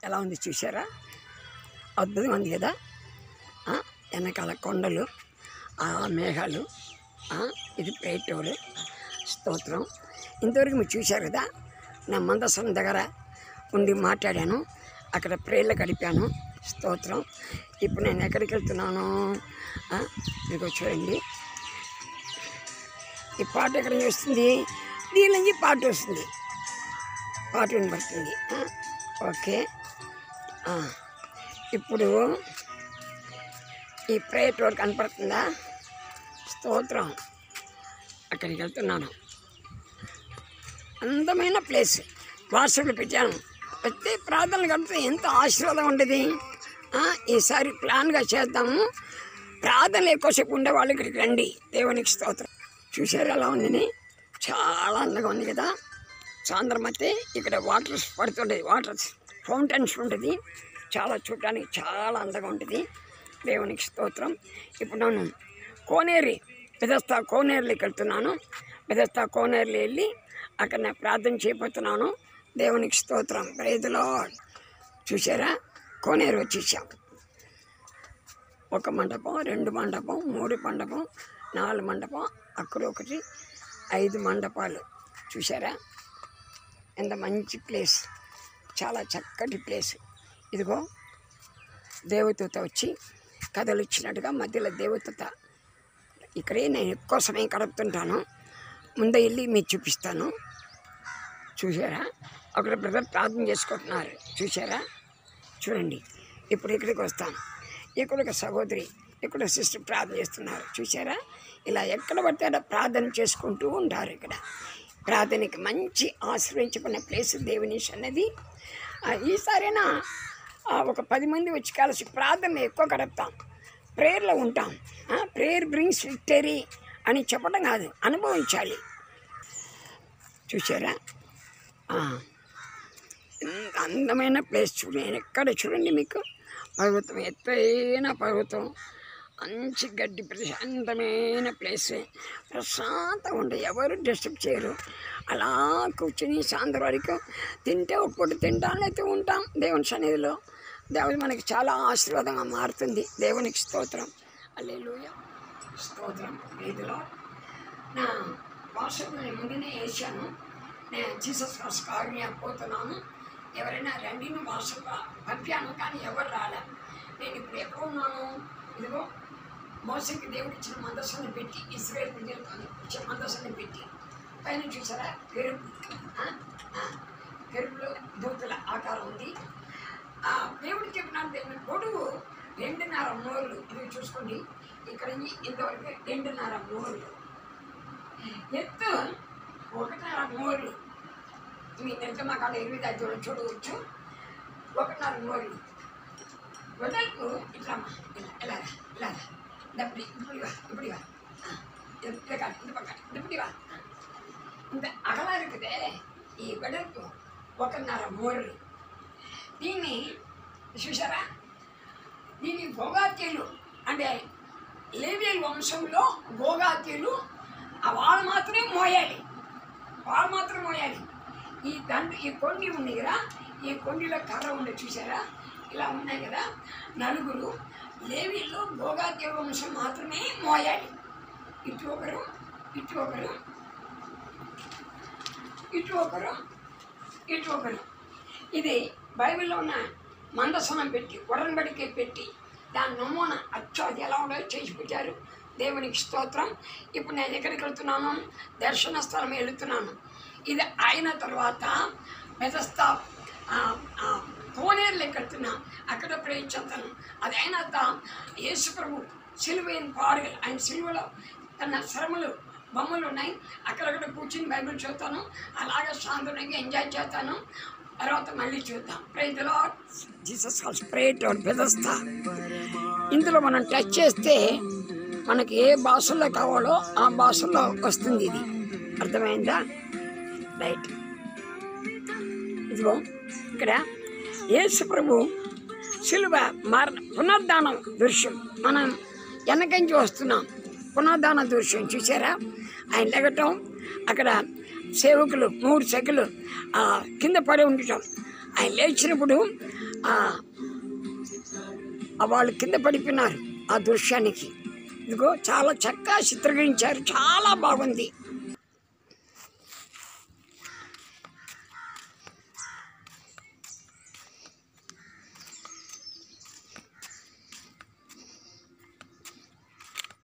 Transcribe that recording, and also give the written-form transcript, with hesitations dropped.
ఎలా ఉంది చూసారా? అద్భుతంగా ఉంది కదా. వెనకాల కొండలు, ఆ మేఘాలు, ఇది ప్రేటోడు. స్తోత్రం. ఇంతవరకు మీరు చూశారు కదా. నా మందసం దగ్గర ఉండి మాట్లాడాను, అక్కడ ప్రేయర్లు గడిపాను. స్తోత్రం. ఇప్పుడు నేను ఎక్కడికి వెళ్తున్నాను? మీకు చూడండి, ఈ పాట ఎక్కడ వస్తుంది? దీని నుంచి పాట వస్తుంది, పాట వినబడుతుంది. ఓకే, ఇప్పుడు ఈ ప్రేయర్ రోడ్ కనపడుతుందా? స్తోత్రం. అక్కడికి వెళ్తున్నాను. అందమైన ప్లేస్. వాట్సాప్లో పెట్టాను. ప్రతి ప్రార్థనలు గడిపితే ఎంత ఆశీర్వాదం ఉండేది. ఈసారి ప్లాన్గా చేద్దాము. ప్రార్థనలు ఎక్కువసేపు ఉండే వాళ్ళు ఇక్కడికి రండి. దేవునికి స్తోత్రం. చూసారు ఎలా ఉందని? చాలా అందంగా ఉంది కదా. సాయంత్రమైతే ఇక్కడ వాటర్స్ పడుతుంటుంది, వాటర్స్ ఫౌంటైన్స్ ఉంటుంది. చాలా చూడటానికి చాలా అందంగా ఉంటుంది. దేవునికి స్తోత్రం. ఇప్పుడు నేను బెథెస్దా కోనేరులోకి వెళ్తున్నాను. బెథెస్దా కోనేరులో వెళ్ళి అక్కడ నేను ప్రార్థన చేయబోతున్నాను. దేవునికి స్తోత్రం. Praise the lord. చూసారా? కోనేరు వచ్చేసాం. 1 మండపం, 2 మండపం, 3 మండపం, 4 మండపం, అక్కడ ఒకటి, 5 మండపాలు. చూసారా? ఎంత మంచి ప్లేస్, చాలా చక్కటి ప్లేస్. ఇదిగో దేవదూత వచ్చి కథలు ఇచ్చినట్టుగా మధ్యలో దేవదూత. ఇక్కడే నేను ఎక్కువ సమయం గడుపుతుంటాను. ముందే వెళ్ళి మీకు చూపిస్తాను. చూసారా? అక్కడ బ్రదర్ ప్రార్థన చేసుకుంటున్నారు. చూసారా? చూడండి. ఇప్పుడు ఇక్కడికి వస్తాను. ఇక్కడ ఒక సహోదరి, ఇక్కడ సిస్టర్ ప్రార్థన చేస్తున్నారు. చూసారా? ఇలా ఎక్కడ పడితే అక్కడ ప్రార్థన చేసుకుంటూ ఉంటారు. ఇక్కడ ప్రార్థనకి మంచి ఆశ్రయించుకున్న ప్లేస్ దేవుని సన్నిధి. ఈసారైనా ఒక 10 మంది వచ్చి కలిసి ప్రార్థన ఎక్కువ గడుపుతాం, ప్రేయర్లో ఉంటాం. ప్రేయర్ బ్రింగ్స్ విక్టరీ అని చెప్పడం కాదు, అనుభవించాలి. చూసారా? ఎంత అందమైన ప్లేస్ చూడండి. ఎక్కడ చూడండి, మీకు పర్వతం, ఎత్తైన పర్వతం, మంచి గడ్డి, ప్రశాంతమైన ప్లేస్. ప్రశాంతంగా ఉంటుంది, ఎవరు డిస్టర్బ్ చేయరు. అలా కూర్చొని సాయంత్రం వరకు తింటే ఒక పూట తింటాను, అయితే ఉంటాం దేవుని సన్నిధిలో. దేవుడు మనకి చాలా ఆశీర్వాదంగా మారుతుంది. దేవునికి స్తోత్రం. హల్లెలూయా. స్తోత్రం. వీధిలో నా వాట్సాప్ నేను ముందునే వేసాను. నేను జీసస్ క్రైస్ట్ కారుణ్య పోతున్నాను, ఎవరైనా రండిని వాట్సాప్ పంపాను, కానీ ఎవరు రాలే. నేను ఇప్పుడు ఎక్కడ ఉన్నాను? ఇదిగో మోసేకి దేవుడు ఇచ్చిన మందసాన్ని పెట్టి, ఇశ్రాయేలు ప్రజలకు ఇచ్చిన మందసాన్ని పెట్టి పైన చూసారా? పెరుగులో దూతల ఆకారం ఉంది. దేవుడు చెప్పిన దేవుని పొడుగు 2.5 మూరలు. ఇది చూసుకోండి, ఇక్కడ ఇంతవరకు 2.5 మూరలు, ఎత్తు 1.5 మూరలు. మీ నిర్గమ కాడ 25 చూడవచ్చు. 1.5 మూరలు వెడల్పు. ఇట్లా ఇలా ఇలా ఇప్పుడుగా ఇంత అగలా இருக்குదే ఈ వెడల్పు 1.5 మూరలు. దీన్ని చూసారా? దీన్ని గోగాతీయులు అంటే లేవీయుల వంశంలో గోగాతీయులు వాళ్ళు మాత్రమే మోయాలి, వాళ్ళు మాత్రమే మోయాలి. ఈ కొండి ఉంది కదా, ఈ కొండిలో కర్ర ఉంది చూసారా? ఇలా ఉన్నాయి కదా. 4 లేవీయులు గోగాతీయుల వంశం మాత్రమే మోయాలి. ఇటు ఒకరు, ఇటు ఒకరు, ఇటు ఒకరు, ఇటు ఒకరు. ఇది బైబిల్లో ఉన్న మందసనం పెట్టి, ఉడన్బడికే పెట్టి, దాని నమూనా అచ్చో అది ఎలా ఉండో చేసి పెట్టారు. దేవునికి స్తోత్రం. ఇప్పుడు నేను ఎక్కడికి వెళ్తున్నాను? దర్శన స్థలం వెళుతున్నాను. ఇది అయిన తర్వాత బెథెస్దా కోనేరులోకి వెళ్తున్నాను. అక్కడ ప్రవేశించాను. అది అయిన యేసు ప్రభు సిలువైన పాడుగలు, ఆయన సిలువలో తన శ్రమలు బొమ్మలు ఉన్నాయి. అక్కడక్కడ కూర్చుని బైబిల్ చదువుతాను. అలాగే సాయంత్రంగా ఎంజాయ్ చేస్తాను. తర్వాత మళ్ళీ చూద్దాం. Praise the lord. Jesus calls prayer to Bethesda. ఇందులో మనం టచ్ చేస్తే మనకి ఏ భాషల్లో కావాలో ఆ భాషల్లో వస్తుంది. ఇది అర్థమైందా? రైట్. ఇదిగో ఇక్కడ యేసు ప్రభు శిలువ పునరుద్ధానం దృశ్యం మనం వెనకంచి వస్తున్నాం. పునరుద్ధాన దృశ్యం చూసారా? ఆయన లెగటం, అక్కడ సేవకులు 3 సెకలు కింద పడి ఉండటం. ఆయన లేచినప్పుడు వాళ్ళు కింద పడిపోయినారు ఆ దృశ్యానికి. ఇదిగో చాలా చక్కగా చిత్రీకరించారు, చాలా బాగుంది.